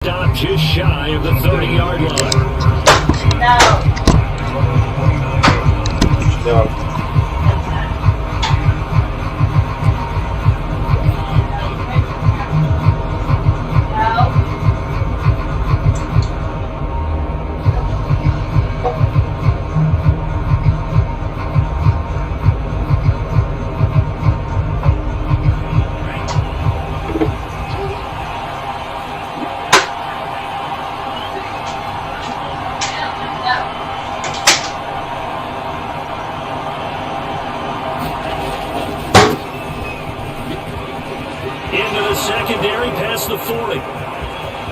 stop just shy of the 30-yard line. No. Into the secondary, past the 40.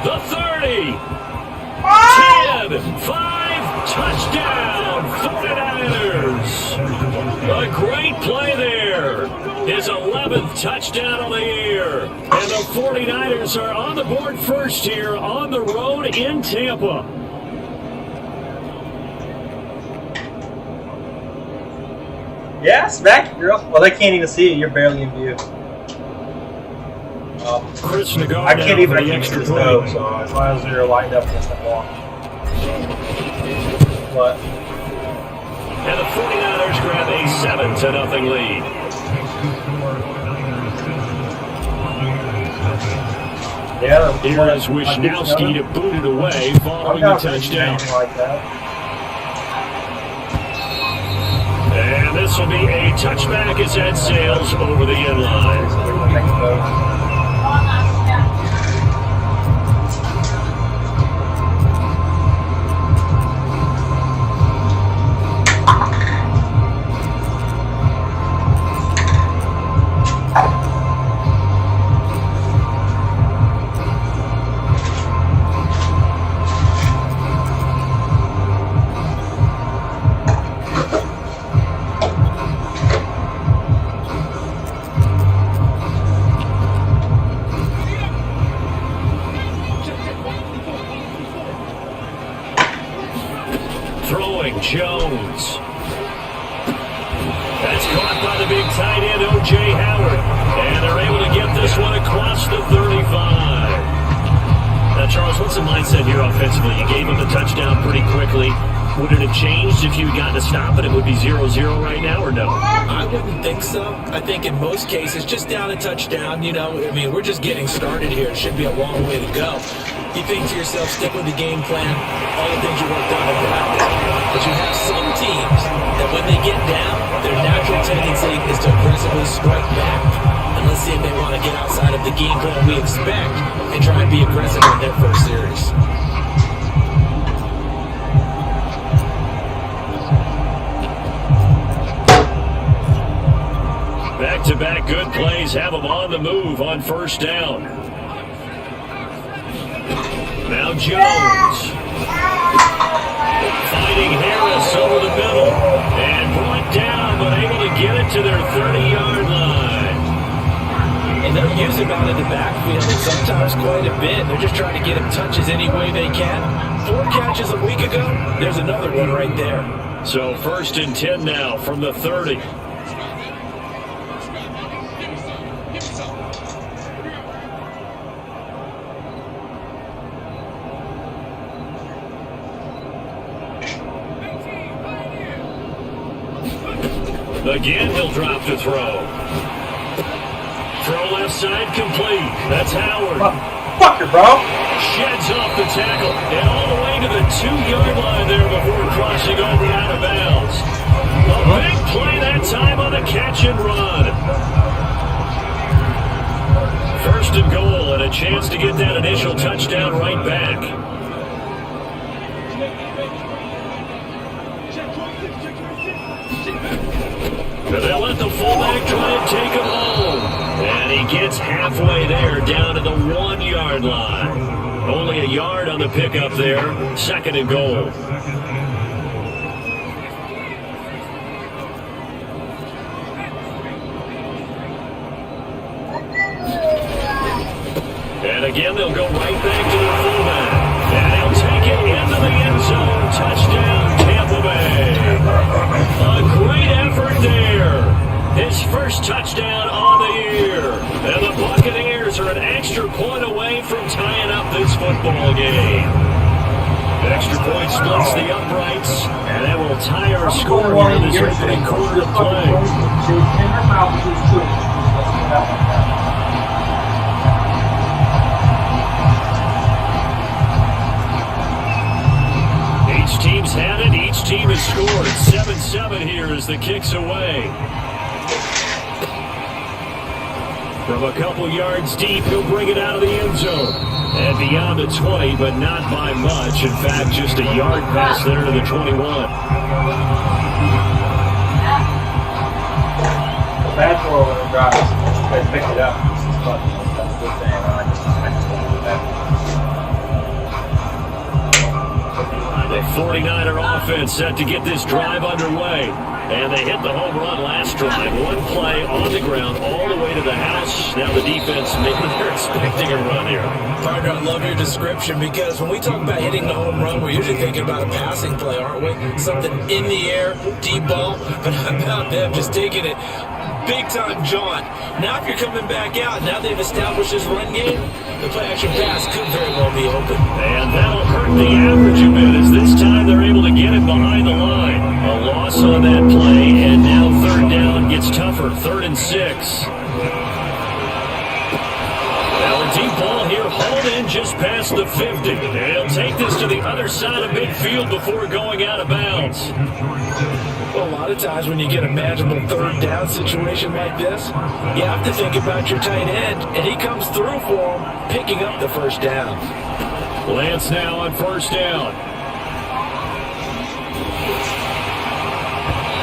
The 30. 10. 5. Touchdown. 49ers. A great play there. His 11th touchdown of the year. And the 49ers are on the board first here on the road in Tampa. Yeah, smack it, girl. Well, they can't even see you. You're barely in view. Chris Nagard I can't even the extra this though, so as long as they're lined up against that wall. What? And the 49ers grab a 7-0 lead. Yeah, here is Wisnowski to boot it away following the touchdown. Like that. And this will be a touchback as that sails over the end line. Throwing Jones. That's caught by the big tight end, O.J. Howard. And they're able to get this one across the 35. Now, Charles, what's the mindset here offensively? You gave him the touchdown pretty quickly. Would it have changed if you had gotten to stop it? It would be 0-0 right now, or no? I wouldn't think so. I think in most cases, just down a touchdown, you know, I mean, we're just getting started here. It should be a long way to go. You think to yourself, stick with the game plan, all the things you worked on in practice. But you have some teams that when they get down, their natural tendency is to aggressively strike back. And let's see if they want to get outside of the game plan we expect and try and be aggressive on their first series. Back-to-back good plays have them on the move on first down. Now Jones. Fighting Harris over the middle. And brought down, but able to get it to their 30-yard line. And they'll use him out in the backfield, and sometimes quite a bit. They're just trying to get him touches any way they can. 4 catches a week ago. There's another one right there. So 1st and 10 now from the 30. Again, he'll drop to throw. Throw left side complete. That's Howard. Fucker, bro. Sheds off the tackle and all the way to the 2-yard line there before crossing over out of bounds. A big play that time on the catch and run. 1st and goal and a chance to get that initial touchdown right back. But they'll let the fullback try and take him home. And he gets halfway there, down to the 1-yard line. Only a yard on the pickup there. 2nd and goal. And again, they'll go right back to the fullback. And he'll take it into the end zone. Touchdown, Tampa Bay. A great effort there. His first touchdown on the year. And the Buccaneers are an extra point away from tying up this ball. football game. Extra point splits the uprights, and that will tie our score here in this opening quarter of play. Each team's had it. Each team has scored. 7-7 here as the kick's away. From a couple yards deep, he'll bring it out of the end zone. And beyond the 20, but not by much. In fact, just a yard pass there to the 21. Bad throw when it drops. They picked it up. That's a good thing. I just won't do that. The 49er offense set to get this drive underway. And they hit the home run last drive. One play on the ground all the way to the house. Now the defense, maybe they're expecting a run here. Partner, I love your description because when we talk about hitting the home run, we're usually thinking about a passing play, aren't we? Something in the air, deep ball. But how about them just taking it big-time jaunt? Now if you're coming back out, now they've established this run game, the play-action pass could very well be open. And that'll hurt the average a bit as this time they're able to get it behind the line. A loss on that play, and now third down gets tougher. 3rd and 6. Now a deep ball here, hauled in just past the 50. They'll take this to the other side of midfield before going out of bounds. Well, a lot of times when you get a manageable third down situation like this, you have to think about your tight end, and he comes through for him, picking up the first down. Lance now on 1st down.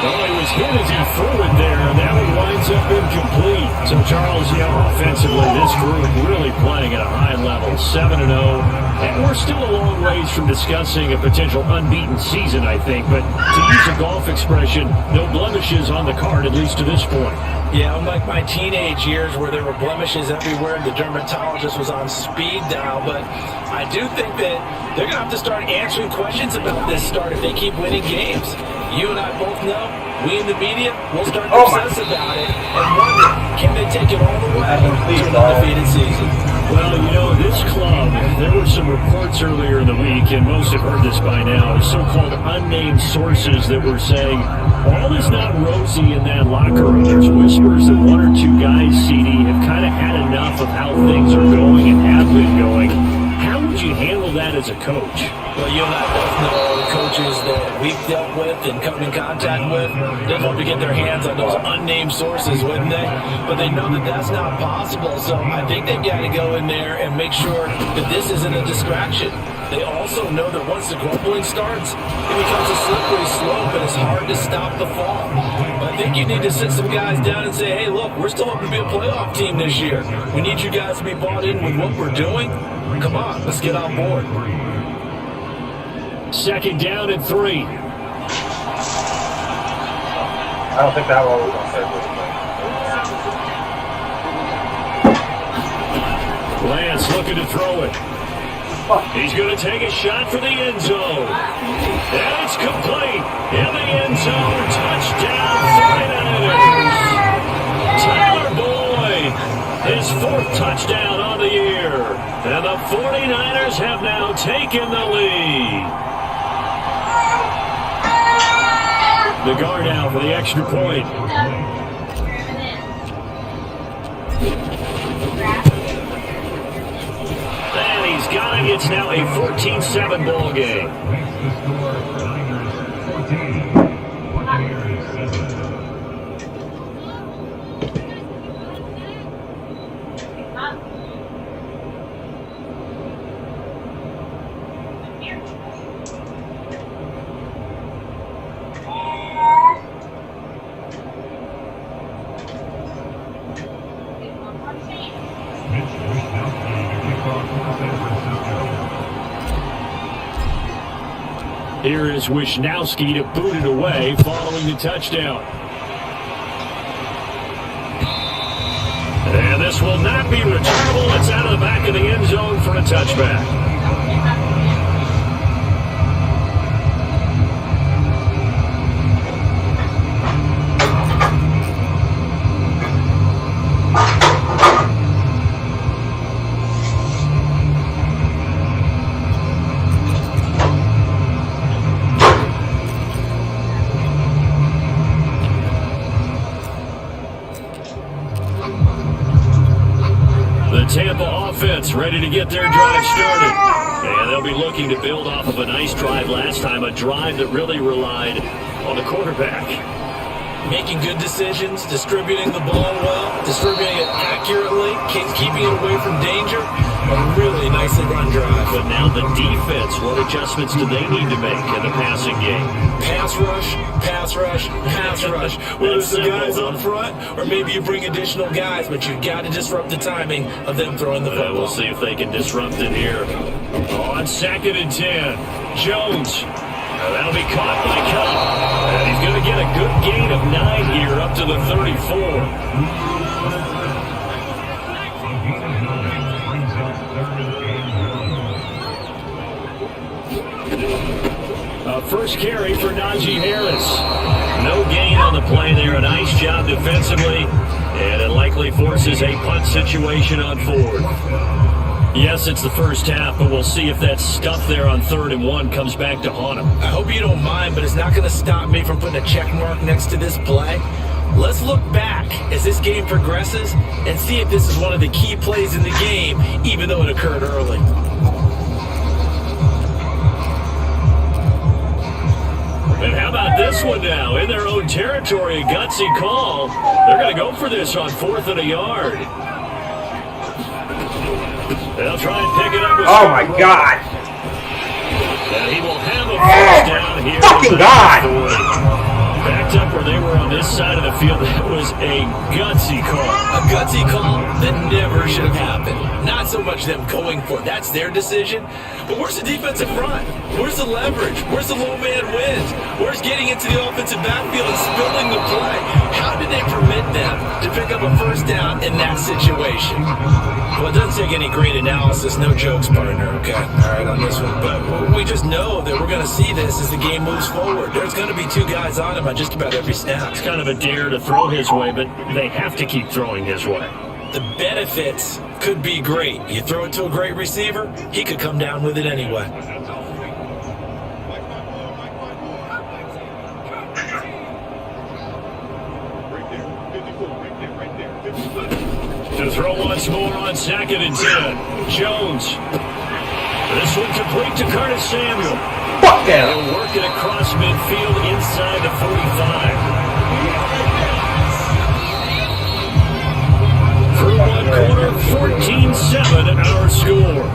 Oh, he was hit as he threw it there, and that one winds up incomplete. So, Charles, offensively, this group really playing at a high level, 7-0. And we're still a long ways from discussing a potential unbeaten season, I think. But to use a golf expression, no blemishes on the card, at least to this point. Yeah, unlike my teenage years where there were blemishes everywhere, the dermatologist was on speed dial. But I do think that they're going to have to start answering questions about this start if they keep winning games. You and I both know, we in the media will start to obsess about it and wonder, can they take it all the way to an undefeated season? Well, this club, there were some reports earlier in the week, and most have heard this by now, so-called unnamed sources that were saying, all is not rosy in that locker room. There's whispers that one or two guys, CD, have kind of had enough of how things are going and have been going. How would you handle that as a coach? Well, you and I both know the coaches that we've dealt with and come in contact with. They'd love to get their hands on those unnamed sources, wouldn't they? But they know that that's not possible, so I think they've got to go in there and make sure that this isn't a distraction. They also know that once the grumbling starts, it becomes a slippery slope and it's hard to stop the fall. But I think you need to sit some guys down and say, hey, look, we're still hoping to be a playoff team this year. We need you guys to be bought in with what we're doing. Come on, let's get on board. 2nd down and 3. I don't think that one was on third. Lance looking to throw it. He's going to take a shot for the end zone. And it's complete. In the end zone. Touchdown, 49ers. Tyler Boyd, his 4th touchdown on the year. And the 49ers have now taken the lead. The guard now for the extra point. And he's got it. It's now a 14-7 ball game. Here is Wisnowski to boot it away following the touchdown. And this will not be returnable. It's out of the back of the end zone for a touchback. defense ready to get their drive started. And they'll be looking to build off of a nice drive last time, a drive that really relied on the quarterback. Making good decisions, distributing the ball well, distributing it accurately, keeping it away from danger. A really nicely run drive. But now the defense, what adjustments do they need to make in the passing game? Pass rush, pass rush, pass rush. Whether it's the guys up front, or maybe you bring additional guys, but you've got to disrupt the timing of them throwing the football. We'll see if they can disrupt it here. On 2nd and 10, Jones. That'll be caught by Cup. And he's going to get a good gain of 9 here up to the 34. First carry for Najee Harris. No gain on the play there. A nice job defensively. And it likely forces a punt situation on 4th. Yes, it's the first half, but we'll see if that stuff there on 3rd and 1 comes back to haunt him. I hope you don't mind, but it's not going to stop me from putting a check mark next to this play. Let's look back as this game progresses and see if this is one of the key plays in the game, even though it occurred early. And how about this one now? In their own territory, a gutsy call. They're going to go for this on 4th and a yard. They'll try and pick it up with oh, my God. And he will have a first down here. Fucking God. Backed up where they were on this side of the field. That was a gutsy call. A gutsy call that never should have happened. Not so much them going for it. That's their decision. But where's the defensive front? Where's the leverage? Where's the low man wins? Where's getting into the offensive backfield and spilling the play? How did they permit them to pick up a first down in that situation? Well, it doesn't take any great analysis. No jokes, partner, okay? All right, on this one. But we just know that we're going to see this as the game moves forward. There's going to be 2 guys on him on just about every snap. It's kind of a dare to throw his way, but they have to keep throwing his way. The benefits could be great. You throw it to a great receiver, he could come down with it anyway. To throw once more on 2nd and 10. Jones. This one complete to Curtis Samuel. Fuck that. He'll work it across midfield inside the 45. Through one quarter, 14-7 our score.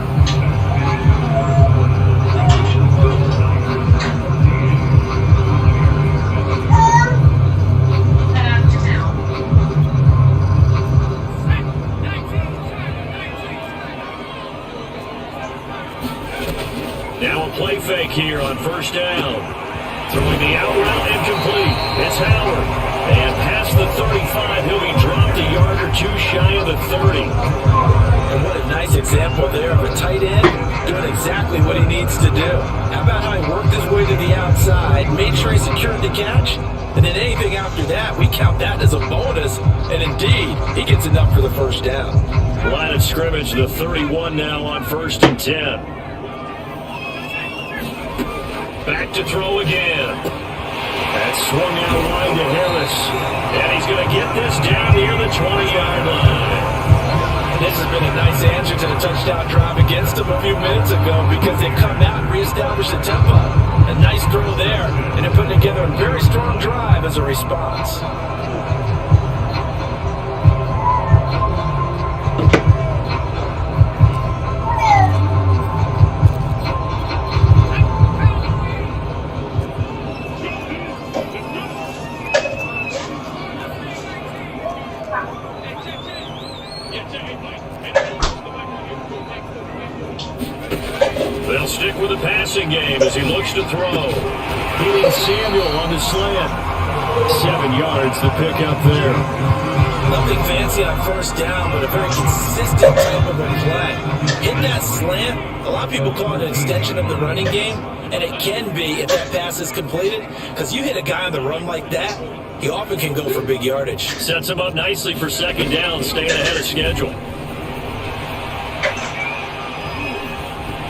Now a play fake here on 1st down. Throwing the out route incomplete. It's Howard. And past the 35, he'll be dropped a yard or 2 shy of the 30. And what a nice example there of a tight end doing exactly what he needs to do. How about how he worked his way to the outside, made sure he secured the catch, and then anything after that, we count that as a bonus. And indeed, he gets enough for the first down. Line of scrimmage, the 31 now on 1st and 10. Back to throw again. That swung out wide to Harris. And he's going to get this down near the 20-yard line. This has been a nice answer to the touchdown drive against them a few minutes ago because they've come out and reestablished the tempo. A nice throw there, and they're putting together a very strong drive as a response. They'll stick with the passing game as he looks to throw. Hitting Samuel on the slant. 7 yards to pick up there. Nothing fancy on 1st down, but a very consistent type of a play. Hit that slant. A lot of people call it an extension of the running game, and it can be if that pass is completed, because you hit a guy on the run like that, he often can go for big yardage. Sets him up nicely for 2nd down, staying ahead of schedule.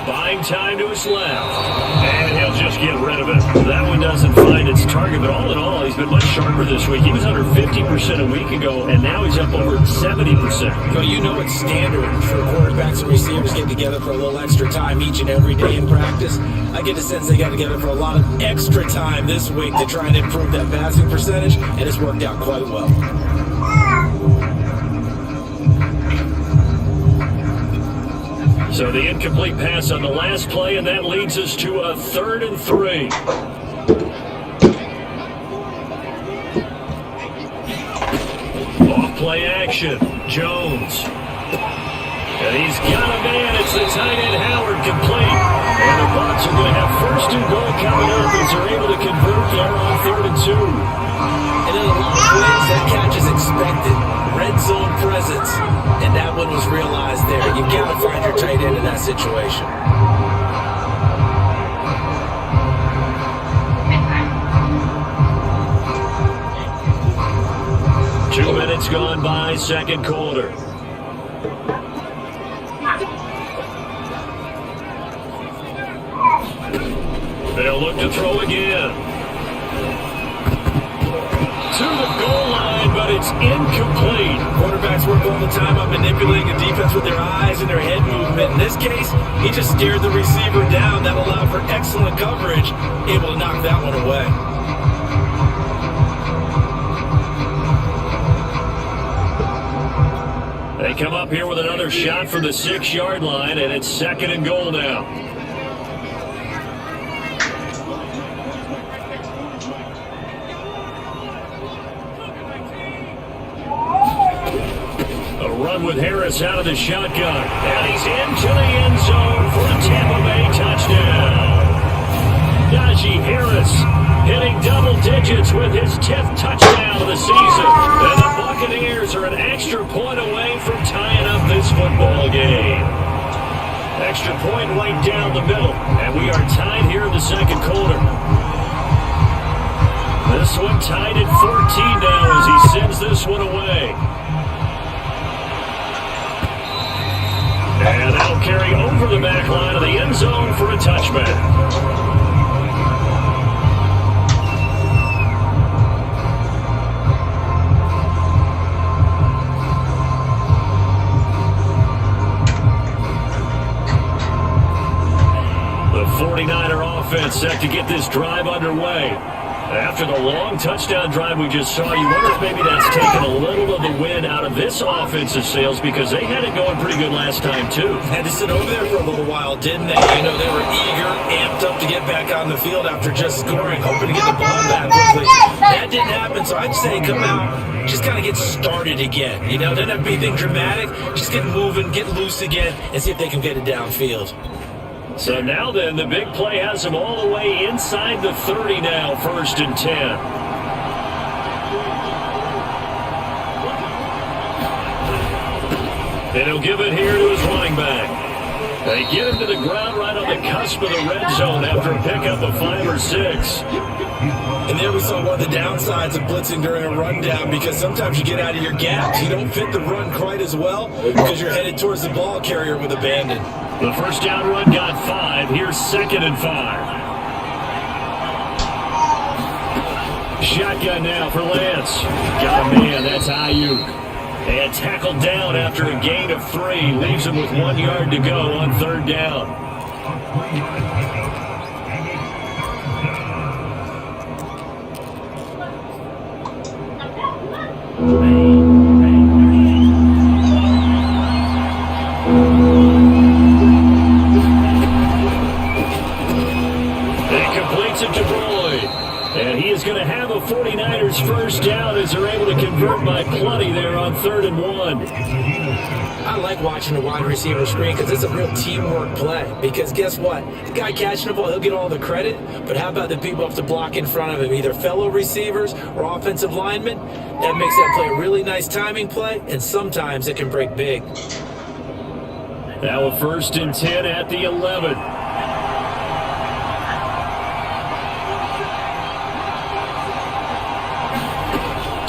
Buying Playing time to his left. And he'll just get rid of it. That one doesn't find its target, but all in all, he's been much sharper this week. He was under 50% a week ago, and now he's up over 70%. Well, you know it's standard for quarterbacks and receivers get together for a little extra time each and every day in practice. I get the sense they got together for a lot of extra time this week to try and improve that passing percentage, and it's worked out quite well. So the incomplete pass on the last play, and that leads us to a 3rd and 3. Off-play action. Jones. And he's got a man. It's the tight end Howard complete. And the Bucs are going to have 1st and goal coming up as they're able to convert there on 3rd and 2. And in a lot of ways, that catch is expected. Red zone presence. And that one was realized there. You've got to find your tight end in that situation. 2 minutes gone by, 2nd quarter. They'll look to throw again. To the goal line, but it's incomplete. Quarterbacks work all the time on manipulating a defense with their eyes and their head movement. In this case, he just stared the receiver down. That allowed for excellent coverage, able to knock that one away. They come up here with another shot from the 6-yard line, and it's 2nd and goal now. Run with Harris out of the shotgun. And he's into the end zone for a Tampa Bay touchdown. Najee Harris hitting double digits with his 10th touchdown of the season. And the Buccaneers are an extra point away from tying up this football game. Extra point right down the middle. And we are tied here in the 2nd quarter. This one tied at 14 now as he sends this one away. And that'll carry over the back line of the end zone for a touchback. The 49er offense set to get this drive underway. After the long touchdown drive we just saw, you wonder if maybe that's taken a little of the wind out of this offensive sails because they had it going pretty good last time, too. Had to sit over there for a little while, didn't they? You know, they were eager, amped up to get back on the field after just scoring, hoping to get the ball back quickly. That didn't happen, so I'd say come out, just kind of get started again. You know, doesn't have to be anything dramatic. Just get moving, get loose again, and see if they can get it downfield. So now then, the big play has him all the way inside the 30 now, 1st and 10. And he'll give it here to his running back. They get him to the ground right on the cusp of the red zone after a pickup of 5 or 6. And there we saw one of the downsides of blitzing during a rundown because sometimes you get out of your gaps. You don't fit the run quite as well because you're headed towards the ball carrier with abandon. The first down run got 5. Here's 2nd and 5. Shotgun now for Lance. Got a man. That's Ayuk. And tackled down after a gain of 3. Leaves him with 1 yard to go on 3rd down. And he is going to have a 49ers first down as they're able to convert by plenty there on 3rd and 1. I like watching the wide receiver screen because it's a real teamwork play. Because guess what? The guy catching the ball, he'll get all the credit. But how about the people have to block in front of him, either fellow receivers or offensive linemen? That makes that play a really nice timing play, and sometimes it can break big. Now a 1st and 10 at the 11.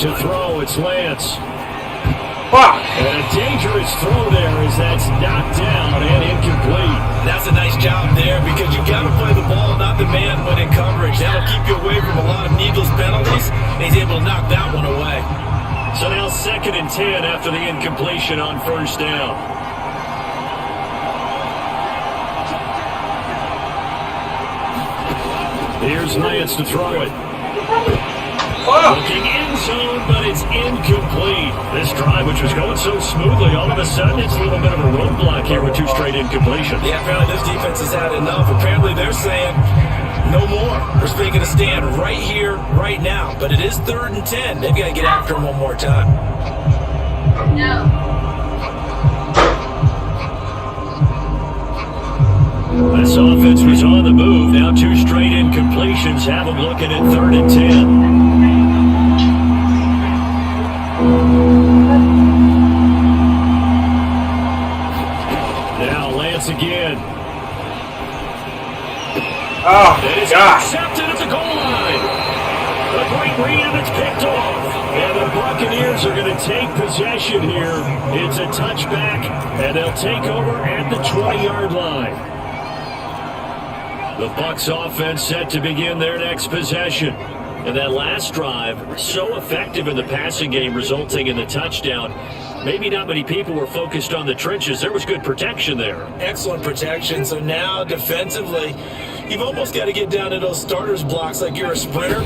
To throw, it's Lance. Fuck! And a dangerous throw there as that's knocked down and incomplete. That's a nice job there because you got to play the ball, not the man when in coverage. That'll keep you away from a lot of needless penalties. And he's able to knock that one away. So now 2nd and 10 after the incompletion on first down. Here's Lance to throw it. Looking in zone, but it's incomplete. This drive, which was going so smoothly, all of a sudden it's a little bit of a roadblock here with 2 straight incompletions. Yeah, apparently this defense has had enough. Apparently they're saying no more. We're taking a stand right here, right now. But it is 3rd and 10. They've got to get after him one more time. No. This offense was on the move. Now 2 straight incompletions have them looking at 3rd and 10. Now Lance again. Oh, It is God. intercepted at the goal line. A great read and it's picked off. And the Buccaneers are going to take possession here. It's a touchback, and they'll take over at the 20-yard line. The Bucs offense set to begin their next possession. And that last drive, so effective in the passing game, resulting in the touchdown. Maybe not many people were focused on the trenches. There was good protection there. Excellent protection. So now defensively, you've almost got to get down to those starters blocks like you're a sprinter.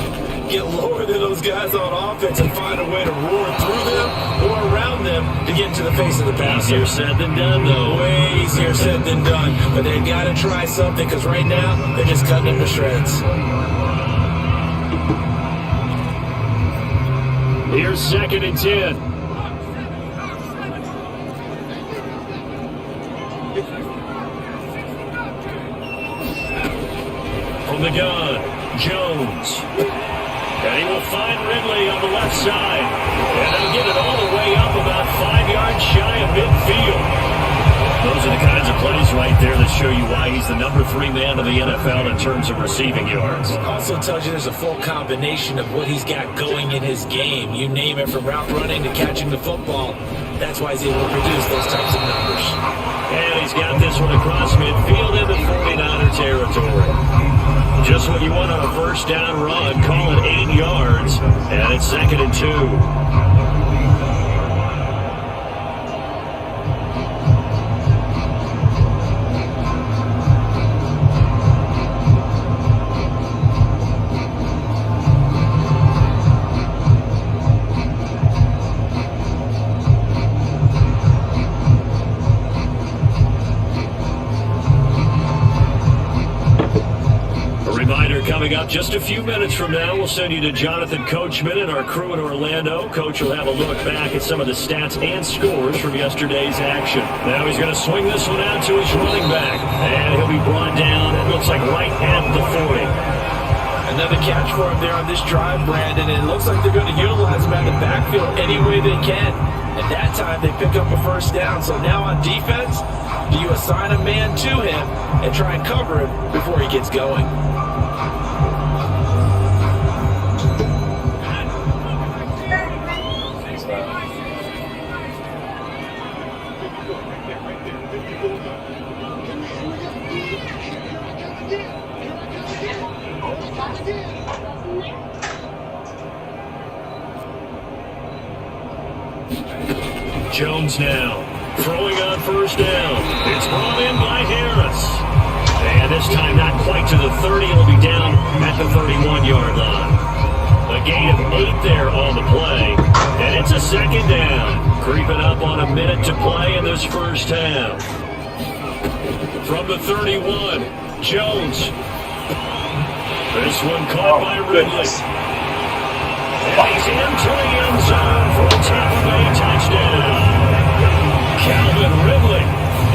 Get lower than those guys on offense and find a way to roar through them or around them to get into the face of the passer. Easier said than done, though. Way easier said than done. But they've got to try something because right now they're just cutting them to shreds. Here's 2nd and 10. From the gun, Jones. And he will find Ridley on the left side. And they'll get it all the way up about 5 yards shy of midfield. Those are the kinds of plays right there that show you why he's the number 3 man in the NFL in terms of receiving yards. Also tells you there's a full combination of what he's got going in his game. You name it, from route running to catching the football. That's why he's able to produce those types of numbers. And he's got this one across midfield into 49er territory. Just what you want on a first down run. Call it 8 yards. And it's 2nd and 2. Coming up just a few minutes from now, we'll send you to Jonathan Coachman and our crew in Orlando. Coach will have a look back at some of the stats and scores from yesterday's action. Now he's going to swing this one out to his running back, and he'll be brought down, it looks like right at the 40. Another catch for him there on this drive, Brandon, and it looks like they're going to utilize him out of the backfield any way they can. At that time, they pick up a first down. So now on defense, do you assign a man to him and try and cover him before he gets going? Jones now, throwing on first down. It's brought in by Harris. And this time not quite to the 30. It'll be down at the 31-yard line. A gain of 8 there on the play. And it's a 2nd down. Creeping up on a minute to play in this first half. From the 31, Jones. This one caught by Ridley. And he's into the end zone for a Tampa Bay touchdown. Calvin Ridley,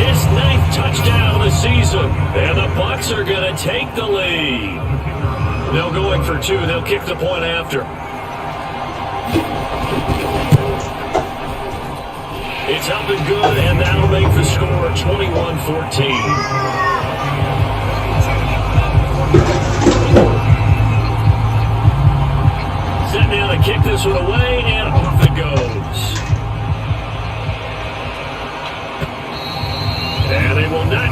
his 9th touchdown of the season. And the Bucs are going to take the lead. They'll go in for 2. They'll kick the point after. It's up and good, and that'll make the score 21-14. Set now to kick this one away, and off it goes.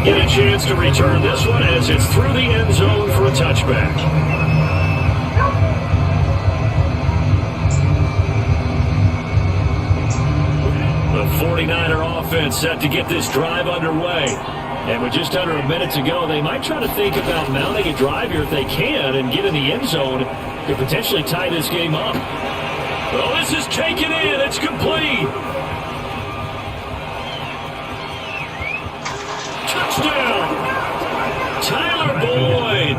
get a chance to return this one as it's through the end zone for a touchback. The 49er offense set to get this drive underway. And with just under a minute to go, they might try to think about mounting a drive here if they can and get in the end zone to potentially tie this game up. Oh, this is taken in. It's complete. Touchdown. Tyler Boyd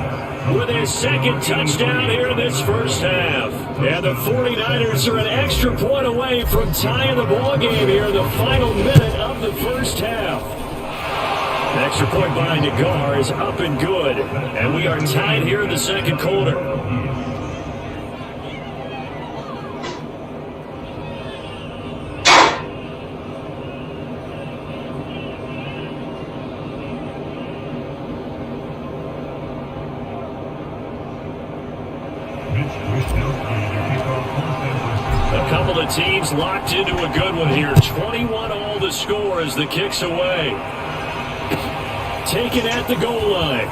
with his second touchdown here in this first half. And the 49ers are an extra point away from tying the ballgame here in the final minute of the first half. An extra point by Nagar is up and good. And we are tied here in the second quarter. A couple of teams locked into a good one here. 21-all the score as the kick's away. Taken at the goal line.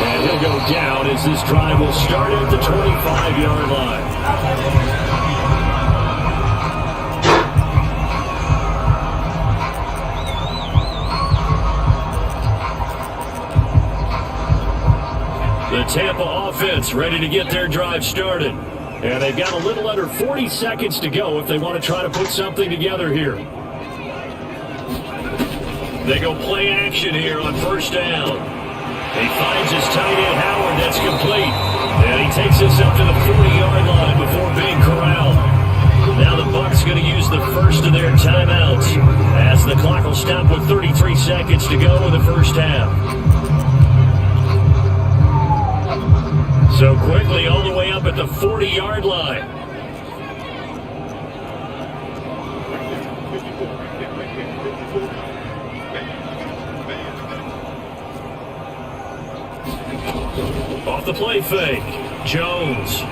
And he'll go down as this drive will start at the 25-yard line. The Tampa offense ready to get their drive started. And they've got a little under 40 seconds to go if they want to try to put something together here. They go play action here on first down. He finds his tight end Howard. That's complete. And he takes us up to the 40-yard line before being corralled. Now the Bucs going to use the first of their timeouts as the clock will stop with 33 seconds to go in the first half. So quickly all the way up at the 40-yard line. Off the play fake. Jones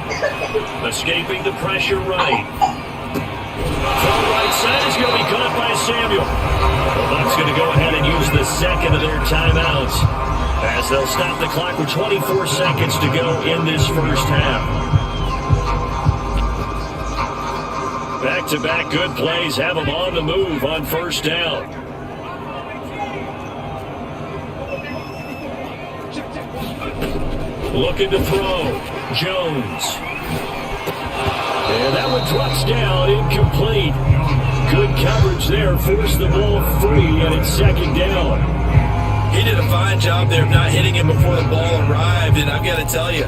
escaping the pressure right. From the right side is going to be caught by Samuel. The Bucs going to go ahead and use the second of their timeouts as they'll stop the clock with 24 seconds to go in this first half. Back-to-back good plays have them on the move on first down. Looking to throw. Jones. And that one drops down, incomplete. Good coverage there, forced the ball free, and it's second down. He did a fine job there of not hitting him before the ball arrived, and I've got to tell you,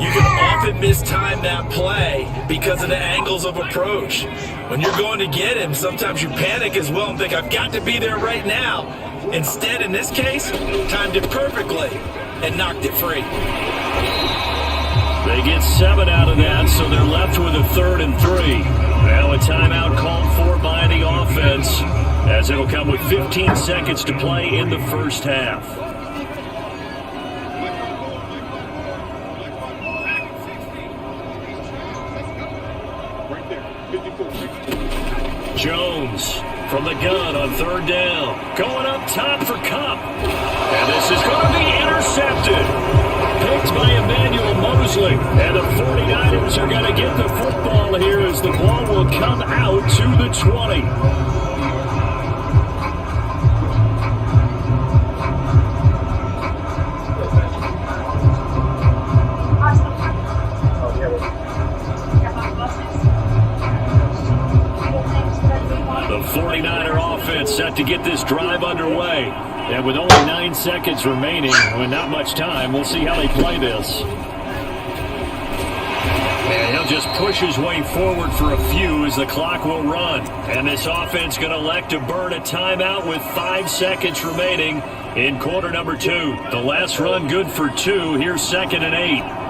you can often mistime that play because of the angles of approach. When you're going to get him, sometimes you panic as well and think, I've got to be there right now. Instead, in this case, timed it perfectly and knocked it free. They get 7 out of that, so they're left with a 3rd and 3. Now a timeout called for by the offense, as it'll come with 15 seconds to play in the first half. Jones from the gun on 3rd down. Going up top for Kupp. And this is going to be intercepted. Picked by Emmanuel Mosley. And the 49ers are going to get the football here as the ball will come out to the 20. The 49er offense set to get this drive underway. And with only 9 seconds remaining, with not much time, we'll see how they play this. And he'll just push his way forward for a few as the clock will run. And this offense going to elect to burn a timeout with 5 seconds remaining in quarter number 2. The last run good for 2. Here's 2nd and 8.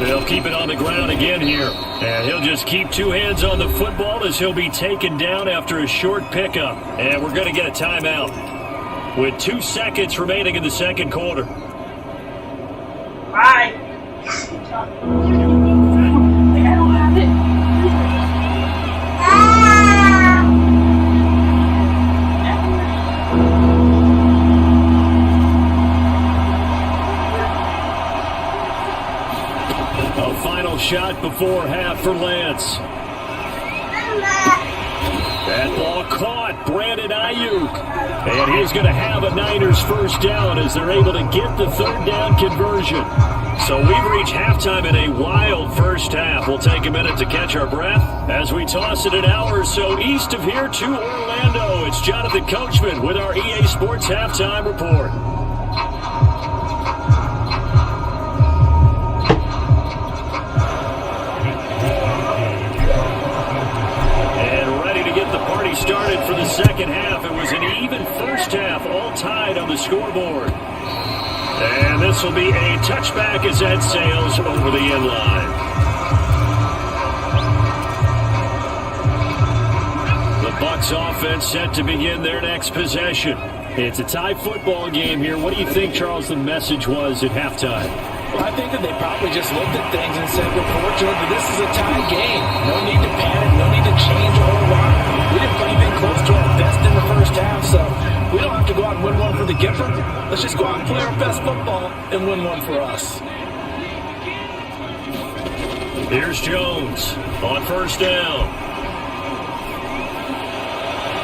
They'll keep it on the ground again here. And he'll just keep 2 hands on the football as he'll be taken down after a short pickup. And we're going to get a timeout with 2 seconds remaining in the second quarter. before half for Lance. That ball caught. Brandon Ayuk. And he's going to have a Niners first down as they're able to get the third down conversion. So we've reached halftime in a wild first half. We'll take a minute to catch our breath as we toss it an hour or so east of here to Orlando. It's Jonathan Coachman with our EA Sports Halftime Report. Started for the second half. It was an even first half, all tied on the scoreboard. And this will be a touchback as that sails over the end line. The Bucs offense set to begin their next possession. It's a tie football game here. What do you think, Charles, the message was at halftime? Well, I think that they probably just looked at things and said, we're fortunate that this is a tie game. No need to panic, no need to change a whole lot. We didn't play anything close to our best in the first half, so we don't have to go out and win one for the giver. Let's just go out and play our best football and win one for us. Here's Jones on first down.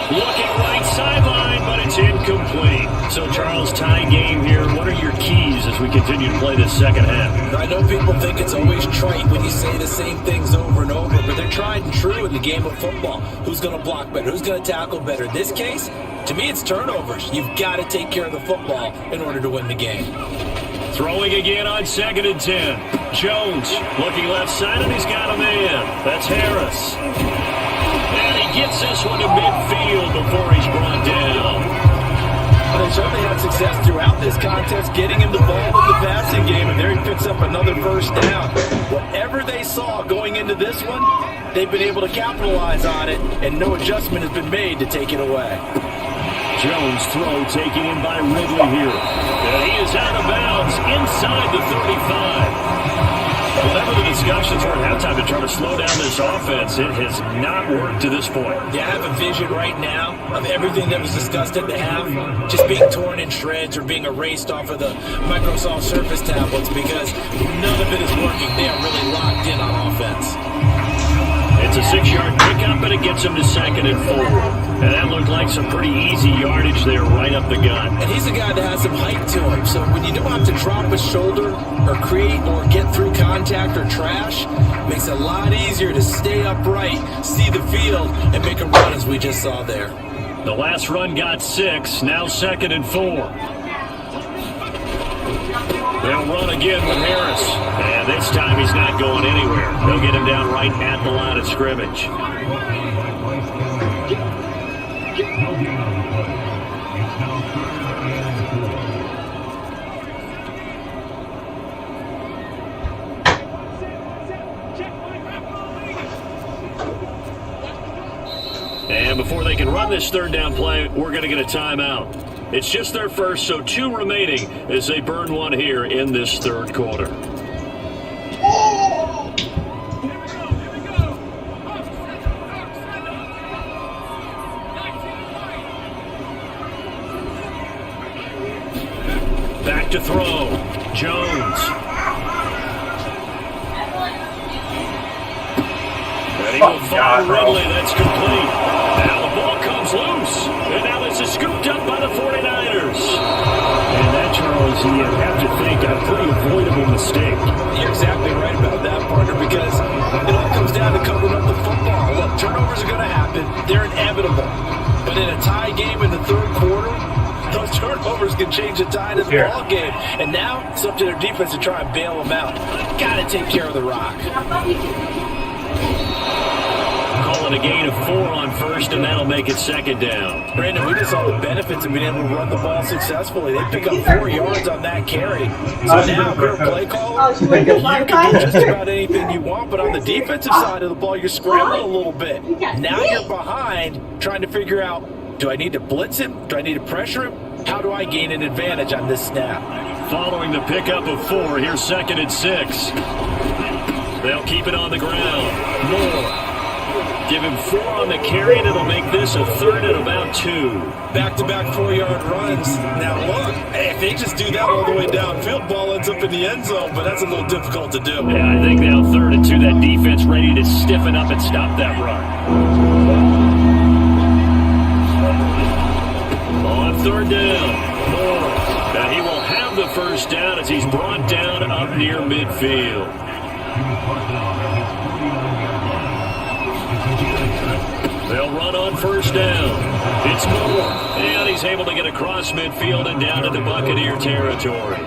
Looking right sideline, but it's incomplete. So, Charles, tie game here. What are your keys as we continue to play this second half? I know people think it's always trite when you say the same things over and over, but they're tried and true in the game of football. Who's going to block better? Who's going to tackle better? In this case, to me, it's turnovers. You've got to take care of the football in order to win the game. Throwing again on 2nd and 10. Jones looking left side, and he's got a man. That's Harris. And he gets this one to midfield before he's brought down. Well, they certainly had success throughout this contest getting him the ball in the passing game, and there he picks up another first down. Whatever they saw going into this one, they've been able to capitalize on it, and no adjustment has been made to take it away. Jones' throw taken in by Ridley here. And he is out of bounds inside the 35. Whatever the discussions were at halftime to try to slow down this offense, it has not worked to this point. Yeah, I have a vision right now of everything that was discussed at the half just being torn in shreds or being erased off of the Microsoft Surface tablets because none of it is working. They are really locked in on offense. It's a 6-yard pickup, and it gets him to 2nd and 4. And that looked like some pretty easy yardage there right up the gut. And he's a guy that has some height to him. So when you don't have to drop a shoulder or create or get through contact or trash, it makes it a lot easier to stay upright, see the field, and make a run as we just saw there. The last run got 6, now 2nd and 4. They'll run again with Harris. And this time he's not going anywhere. They'll get him down right at the line of scrimmage. And before they can run this third down play, we're going to get a timeout. It's just their first, so 2 remaining as they burn one here in this third quarter. Back to throw. Jones. And he will find Ridley. That's complete. Now the ball comes loose. And now this is scooped up by the 49ers. And that, Charles, you have to think a pretty avoidable mistake. You're exactly right about that, partner, because it all comes down to covering up the football. Look, turnovers are going to happen. They're inevitable. But in a tie game in the third quarter, those turnovers can change the tide of the ball game. And now it's up to their defense to try and bail them out. Got to take care of the rock. Calling a gain of 4 on first, and that'll make it 2nd down. Brandon, we just saw the benefits of being able to run the ball successfully. They pick up 4 yards on that carry. So now, if you're a play caller, you can do just about anything you want, but on the defensive side of the ball, you're scrambling a little bit. Now you're behind, trying to figure out, do I need to blitz him? Do I need to pressure him? How do I gain an advantage on this snap? Following the pickup of 4, here's 2nd and 6. They'll keep it on the ground. Moore Give him 4 on the carry, and it'll make this a 3rd and about 2. Back-to-back 4-yard runs. Now look, hey, if they just do that all the way downfield, ball ends up in the end zone, but that's a little difficult to do. Yeah, I think now 3rd and 2, that defense ready to stiffen up and stop that run. On 3rd down, Moore. Now he will have the first down as he's brought down up near midfield. They'll run on first down. It's Moore. And he's able to get across midfield and down into Buccaneer territory.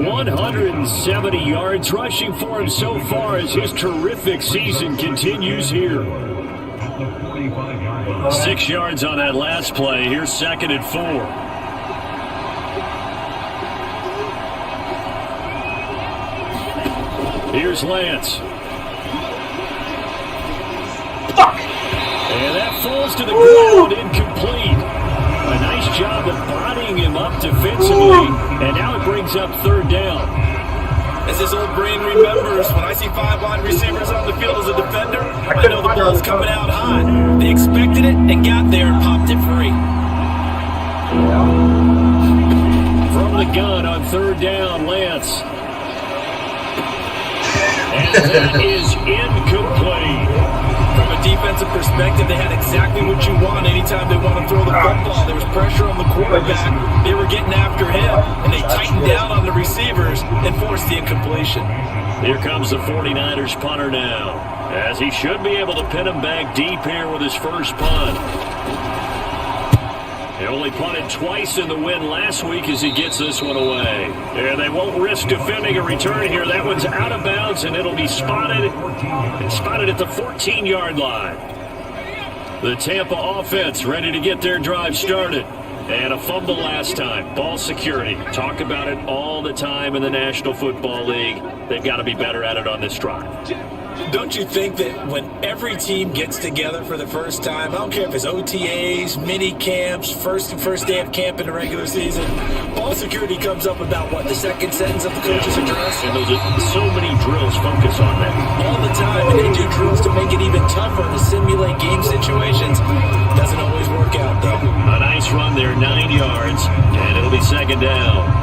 170 yards rushing for him so far as his terrific season continues here. 6 yards on that last play. Here's 2nd and 4. Here's Lance. And that falls to the ground, incomplete. A nice job of bodying him up defensively, and now it brings up 3rd down. As his old brain remembers, when I see 5 wide receivers on the field as a defender, I know the ball's coming out hot. They expected it and got there and popped it free. From the gun on 3rd down, Lance. And that is incomplete. From a defensive perspective, they had exactly what you want anytime they want to throw the football. There was pressure on the quarterback. They were getting after him, and they tightened down on the receivers and forced the incompletion. Here comes the 49ers punter now, as he should be able to pin him back deep here with his first punt. He only punted twice in the win last week as he gets this one away. And they won't risk defending a return here. That one's out of bounds, and it'll be spotted at the 14-yard line. The Tampa offense ready to get their drive started. And a fumble last time. Ball security. Talk about it all the time in the National Football League. They've got to be better at it on this drive. Don't you think that when every team gets together for the first time, I don't care if it's OTAs, mini camps, first day of camp in the regular season, ball security comes up about what, the second sentence of the coach's address? And so many drills focus on that. All the time, and they do drills to make it even tougher to simulate game situations. Doesn't always work out, though. A nice run there, 9 yards, and it'll be 2nd down.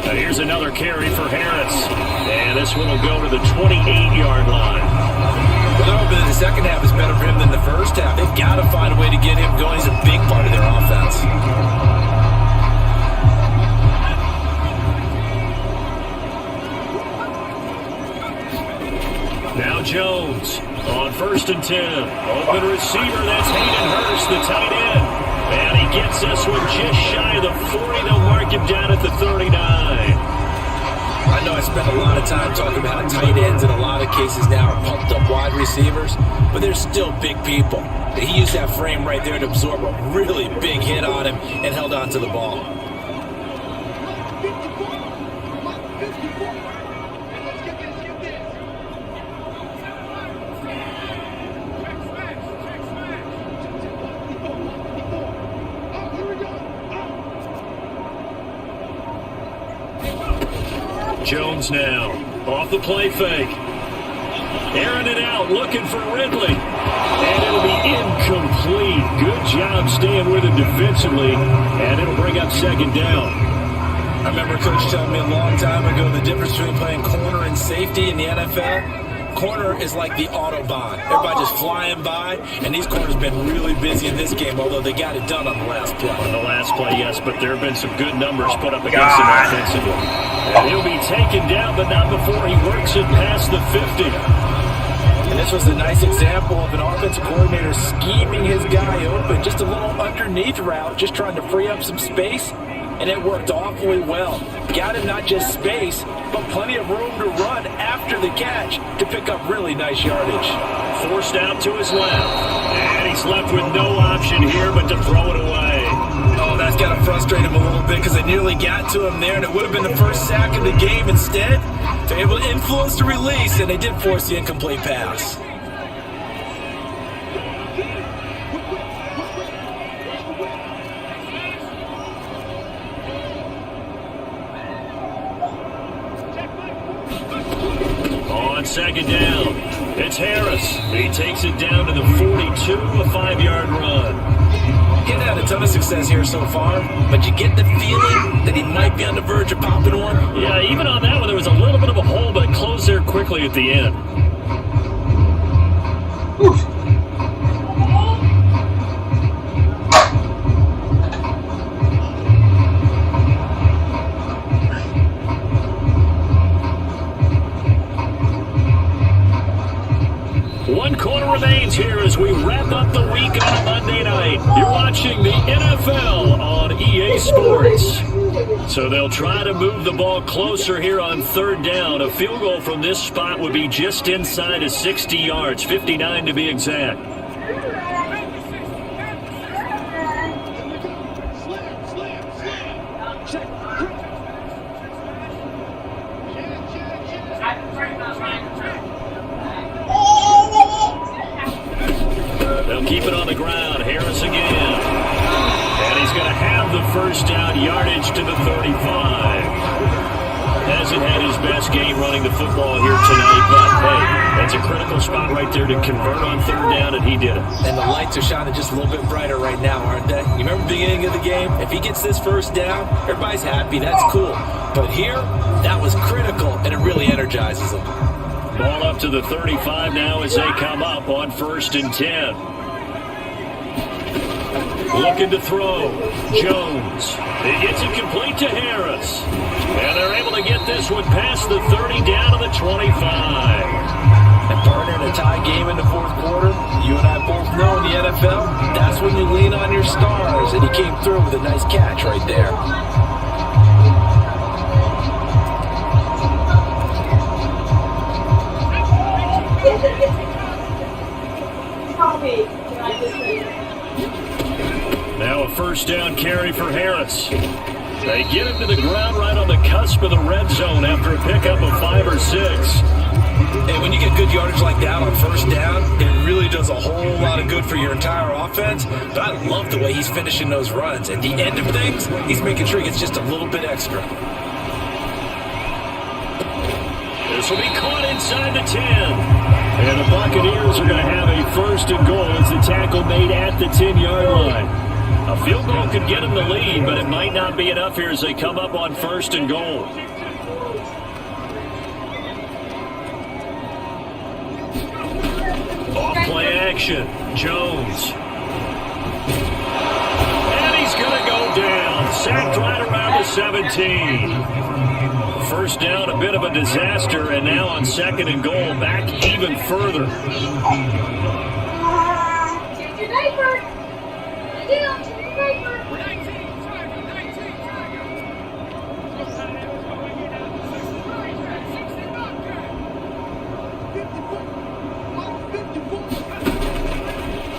Here's another carry for Harris. And this one will go to the 28-yard line. Well, they're hoping that the second half is better for him than the first half. They've got to find a way to get him going. He's a big part of their offense. Now Jones on 1st and 10. Open receiver, that's Hayden Hurst, the tight end. And he gets this one just shy of the 40. They'll mark him down at the 39. I know I spent a lot of time talking about tight ends in a lot of cases now are pumped up wide receivers, but they're still big people. He used that frame right there to absorb a really big hit on him and held on to the ball. Jones now, off the play fake. Airing it out, looking for Ridley. And it'll be incomplete. Good job staying with him defensively. And it'll bring up 2nd down. I remember Coach telling me a long time ago the difference between playing corner and safety in the NFL. Corner is like the Autobahn. Everybody just flying by, and these corners have been really busy in this game, although they got it done on the last play. On the last play, yes, but there have been some good numbers put up against him offensively. And he'll be taken down, but not before he works it past the 50. And this was a nice example of an offensive coordinator scheming his guy open, just a little underneath route, just trying to free up some space, and it worked awfully well. Got him not just space, but plenty of room to run after the catch to pick up really nice yardage. Forced out to his left, and he's left with no option here but to throw it away. Oh, that's got to frustrate him a little bit because they nearly got to him there, and it would have been the first sack of the game instead. They're able to influence the release, and they did force the incomplete pass. second down. It's Harris. He takes it down to the 42, a 5-yard run. He hasn't had a ton of success here so far, but you get the feeling that he might be on the verge of popping one. Yeah, even on that one, there was a little bit of a hole, but it closed there quickly at the end. Oof. One quarter remains here as we wrap up the week on a Monday night. You're watching the NFL on EA Sports. So they'll try to move the ball closer here on third down. A field goal from this spot would be just inside of 60 yards, 59 to be exact. They'll keep it on the ground. Harris again. And he's going to have the first down, yardage to the 35. Hasn't had his best game running the football here tonight, but hey, that's a critical spot right there to convert on third down, and he did it. And the lights are shining just a little bit brighter right now, aren't they? You remember the beginning of the game? If he gets this first down, everybody's happy. That's cool. But here, that was critical, and it really energizes them. Ball up to the 35 now as they come up on 1st and 10. Looking to throw. Jones. He gets it complete to Harris. And they're able to get this one past the 30 down to the 25. And partner, in a tie game in the fourth quarter, you and I both know in the NFL, that's when you lean on your stars. And he came through with a nice catch right there. Now a first down carry for Harris. They get him to the ground right on the cusp of the red zone after a pickup of 5 or 6. And when you get good yardage like that on first down, it really does a whole lot of good for your entire offense. But I love the way he's finishing those runs. At the end of things, he's making sure he gets just a little bit extra. This will be caught inside the 10. And the Buccaneers are going to have a 1st and goal as the tackle made at the 10-yard line. A field goal could get them the lead, but it might not be enough here as they come up on 1st and goal. Off-play action. Jones. And he's going to go down. Sacked right around the 17. First down, a bit of a disaster, and now on 2nd and goal, back even further. Check your diaper. Check your diaper.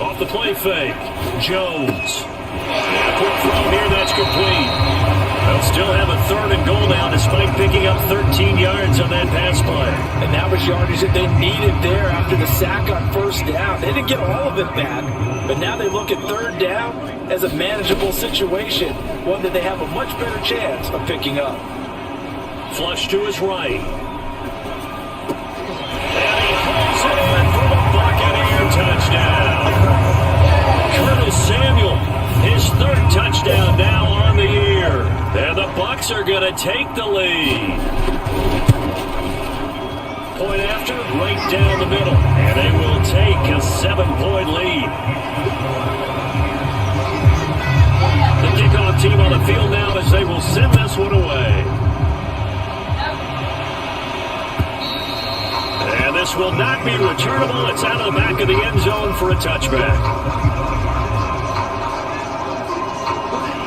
Off the play fake, Jones. And a quick throw here, that's complete. They'll still have a 3rd and goal now despite picking up 13 yards on that pass play. And that was yardage that they needed there after the sack on first down. They didn't get all of it back, but now they look at 3rd down as a manageable situation, one that they have a much better chance of picking up. Flush to his right. And he pulls it in for the Buccaneer touchdown. Curtis Samuel, his 3rd touchdown now on the year. And the Bucs are going to take the lead. Point after, right down the middle. And they will take a 7-point lead. The kickoff team on the field now as they will send this one away. And this will not be returnable. It's out of the back of the end zone for a touchback.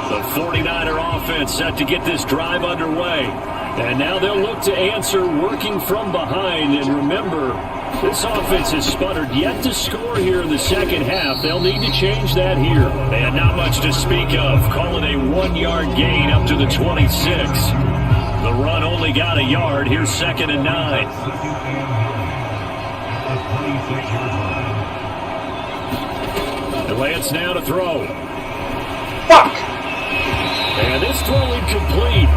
The 49er offense set to get this drive underway. And now they'll look to answer working from behind. And remember, this offense has sputtered yet to score here in the second half. They'll need to change that here. They had not much to speak of. Call it a 1-yard gain up to the 26. The run only got a yard. Here's 2nd and 9. The Lance now to throw. Fuck! And this throw incomplete.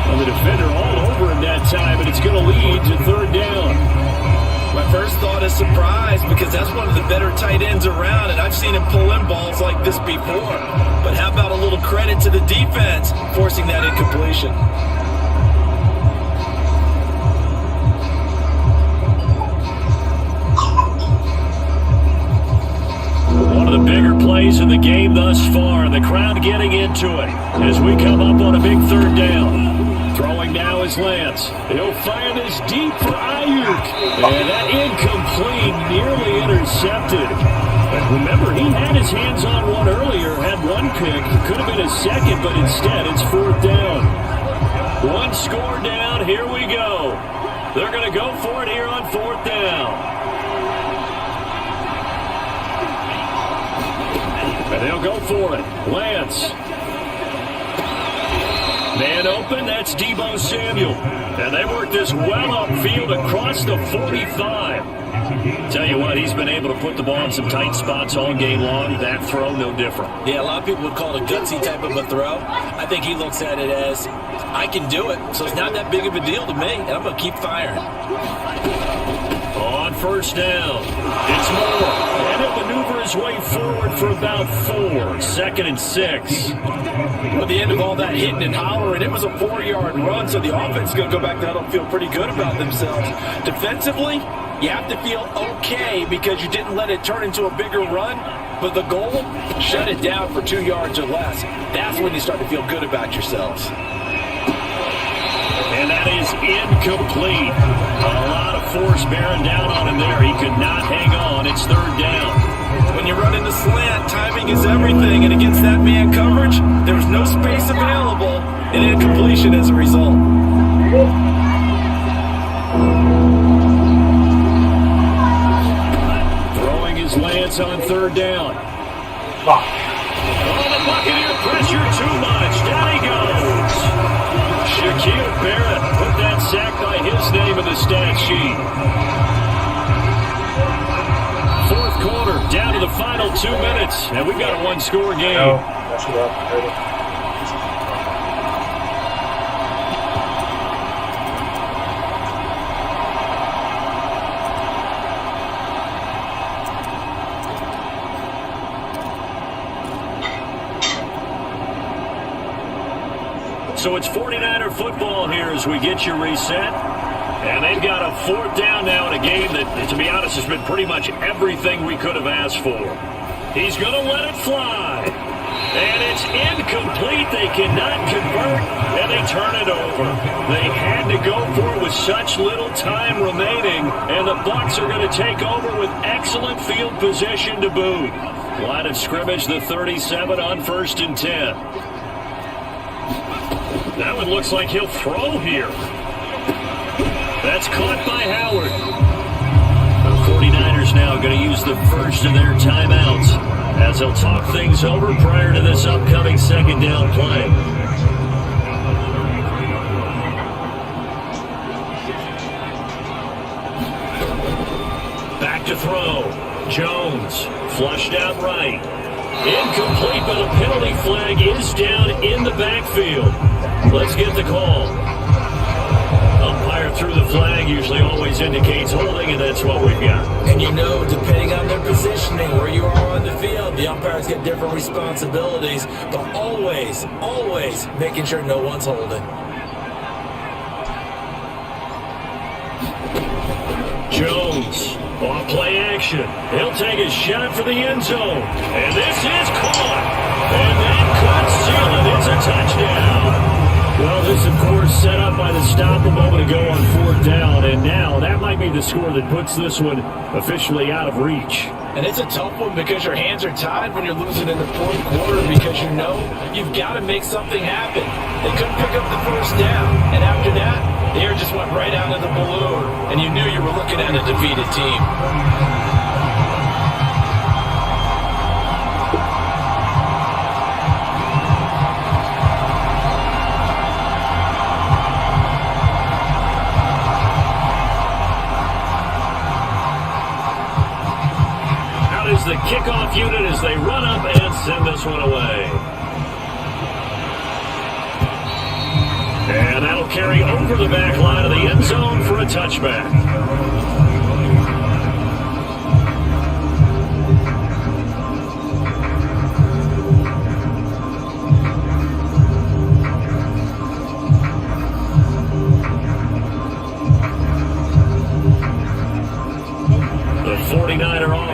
And the defender all over him that time, and it's going to lead to 3rd down. a surprise because that's one of the better tight ends around, and I've seen him pull in balls like this before. But how about a little credit to the defense forcing that incompletion? One of the bigger plays in the game thus far, and the crowd getting into it as we come up on a big third down. Throwing now is Lance. He'll fire this deep for Ayuk. And that incomplete, nearly intercepted. But remember, he had his hands on one earlier, had one pick. Could have been a second, but instead it's fourth down. One score down, here we go. They're going to go for it here on fourth down. And they'll go for it. Lance. Man open, that's Deebo Samuel. And they work this well upfield across the 45. Tell you what, he's been able to put the ball in some tight spots all game long. That throw, no different. Yeah, a lot of people would call it a gutsy type of a throw. I think he looks at it as, I can do it, so it's not that big of a deal to me, and I'm going to keep firing. On first down, it's Moore. And he'll maneuver his way forward for about 4. Second and 6. At the end of all that hitting and hollering, it was a 4-yard run, so the offense is going to go back down and feel pretty good about themselves. Defensively, you have to feel okay because you didn't let it turn into a bigger run, but the goal, shut it down for 2 yards or less. That's when you start to feel good about yourselves. And that is incomplete. A lot of force bearing down on him there. He could not hang on. It's third down. When you run into slant, timing is everything, and against that man coverage, there was no space available, and incompletion as a result. Throwing his Lance on third down. Oh, the Buccaneer pressure too much. Down he goes. Shaquille Barrett put that sack by his name in the stat sheet. Fourth quarter, down to the final 2 minutes, and we've got a one-score game. No, that's what I'm So it's 49er football here as we get you reset. And they've got a fourth down now in a game that, to be honest, has been pretty much everything we could have asked for. He's going to let it fly. And it's incomplete. They cannot convert, and they turn it over. They had to go for it with such little time remaining, and the Bucs are going to take over with excellent field position to boot. Line of scrimmage, the 37 on 1st and 10. That one looks like he'll throw here. That's caught by Howard. The 49ers now going to use the first of their timeouts as they'll talk things over prior to this upcoming second down play. Back to throw. Jones flushed out right. Incomplete, but a penalty flag is down in the backfield. Let's get the call. Umpire threw the flag, usually always indicates holding, and that's what we've got. And you know, depending on their positioning, where you are on the field, the umpires get different responsibilities, but always, always making sure no one's holding. Jones, off play action. He'll take a shot for the end zone. And this is caught. And that could seal it. It's a touchdown. Well, this, of course, set up by the stop a moment ago on fourth down. And now that might be the score that puts this one officially out of reach. And it's a tough one because your hands are tied when you're losing in the fourth quarter because you know you've got to make something happen. They couldn't pick up the first down. And after that, the air just went right out of the balloon, and you knew you were looking at a defeated team. Out is the kickoff unit as they run up and send this one away. And that'll carry over the back line of the end zone for a touchback.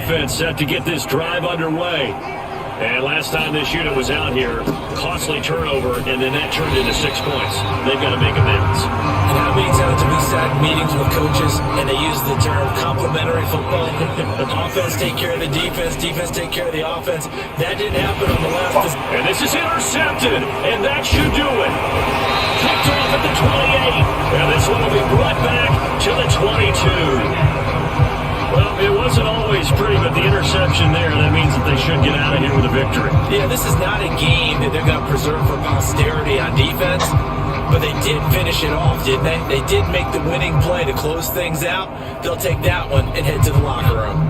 offense set to get this drive underway. And last time this unit was out here, costly turnover, and then that turned into 6 points. They've got to make amends. And how many times have we sat in meetings with coaches and they use the term complementary football? Offense take care of the defense, defense take care of the offense. That didn't happen on the last. And this is intercepted, and that should do it. Picked off at the 28, and this one will be brought back to the 22. Well, it wasn't always pretty, but the interception there, that means that they should get out of here with a victory. Yeah, this is not a game that they're going to preserve for posterity on defense, but they did finish it off, didn't they? They did make the winning play to close things out. They'll take that one and head to the locker room.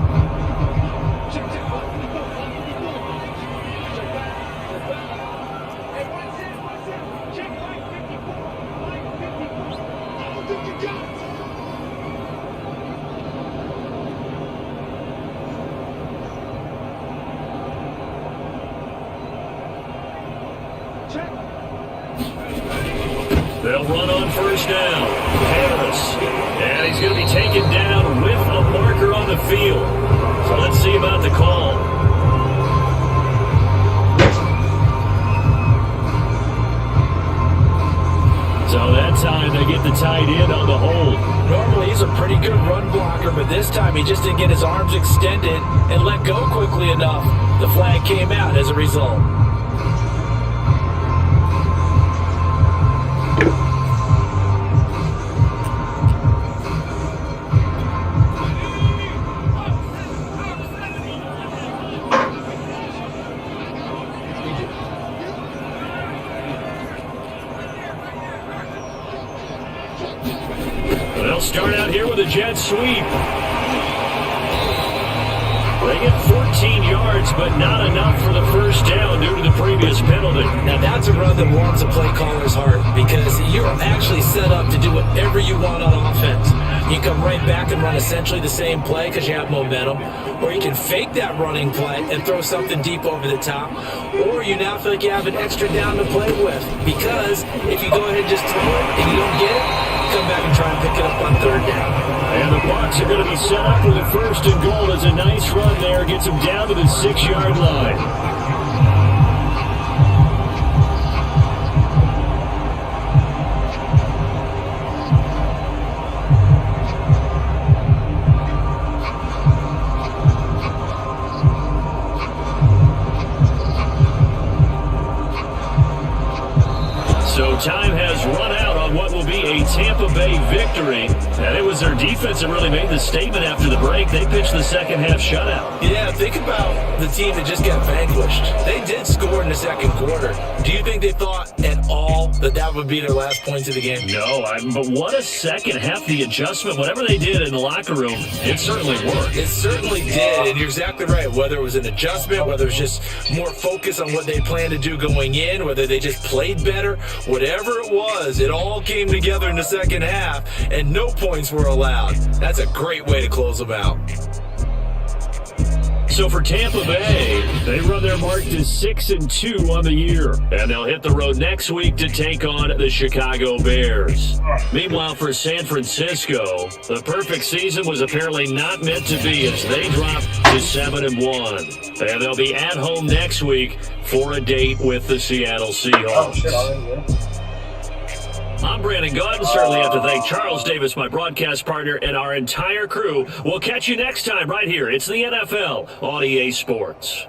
They'll run on first down. Harris. And he's going to be taken down with a marker on the field. So let's see about the call. So that time they get the tight end on the hold. Normally he's a pretty good run blocker, but this time he just didn't get his arms extended and let go quickly enough. The flag came out as a result. They'll start out here with a jet sweep. They get 14 yards, but not enough for the first down due to the previous penalty. Now that's a run that warms a play caller's heart because you're actually set up to do whatever you want on offense. You come right back and run essentially the same play because you have momentum, or you can fake that running play and throw something deep over the top, or you now feel like you have an extra down to play with because if you go ahead and just throw it and you don't get it, come back and try and pick it up on third down. And the Bucs are going to be set up with a first and goal as a nice run there. Gets them down to the 6-yard line. So time has run out on what will be a Tampa Bay victory. And it was their defense that really made the statement after the break. They pitched the second half shutout. Yeah, think about the team that just got vanquished. They did score in the second quarter. Do you think they thought at all that that would be their last points of the game? No, but what a second half. The adjustment, whatever they did in the locker room, it certainly worked. It certainly did, and you're exactly right. Whether it was an adjustment, whether it was just more focus on what they planned to do going in, whether they just played better, whatever it was, it all came together in the second half, and no points were allowed. That's a great way to close them out. So for Tampa Bay, they run their mark to 6-2 on the year. And they'll hit the road next week to take on the Chicago Bears. Meanwhile, for San Francisco, the perfect season was apparently not meant to be as they drop to 7-1. And they'll be at home next week for a date with the Seattle Seahawks. I'm Brandon Gunn. Certainly have to thank Charles Davis, my broadcast partner, and our entire crew. We'll catch you next time right here. It's the NFL on EA Sports.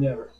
Never.